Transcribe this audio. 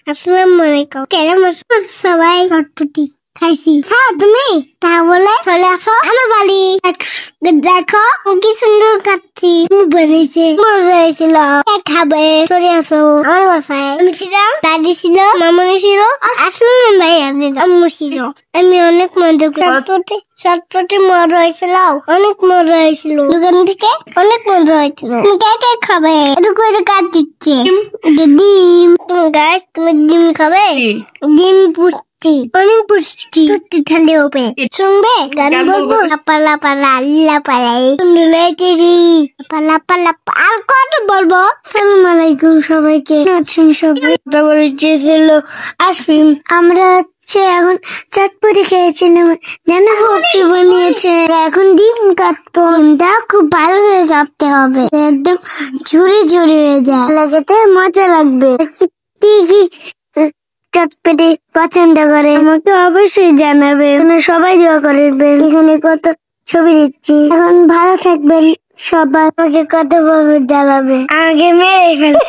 আসসালামু আলাইকুম। কেমন আছো সবাই? চটপটি খাইছি। তুমি তাহলে চলে আসো আমার বাড়ি। দেখো কি সুন্দর খাচ্ছি। বানিয়েছে, মজা হয়েছিল। খাবে চলে আসো আমার বাসায়। আমি ছিলাম, দাদি ছিল, মামনি ছিল, আসলে ভাই আম্মু ছিল। আমি অনেক মজা করি। চটপটি মজা হয়েছিল, অনেক মজা হয়েছিল। দোকান থেকে অনেক মজা হয়েছিল। তুমি কে কে খাবে? একটু করে কাট দিচ্ছে ডিম। তুমি ডিম খাবে? ডিম পুষ্টি, অনেক পুষ্টি। পুষ্টি খেলে হবে। শুনবে গান বলবো? পালা পালা আল্লাহ পালাই পালা পালা। আর কত বলবো? আসসালামু আলাইকুম সবাইকে। আছেন সবাই? বলেছিল আইসক্রিম। আমরা এখন চটপটি খেয়েছিলাম। জানা হোক কি বানিয়েছে। এখন ডিম কাটবো। ডিমটা খুব ভালো করে কাটতে হবে, একদম ঝুড়ি ঝুড়ি হয়ে যায়। লাগাতে মজা লাগবে। কি চটপটি পছন্দ করে আমাকে অবশ্যই জানাবে। সবাই দোয়া করবেন। এখানে কত ছবি দিচ্ছি। এখন ভালো থাকবেন সবাই। আমাকে কত ভাবে জ্বালাবে, আগে মেরে ফেলবে।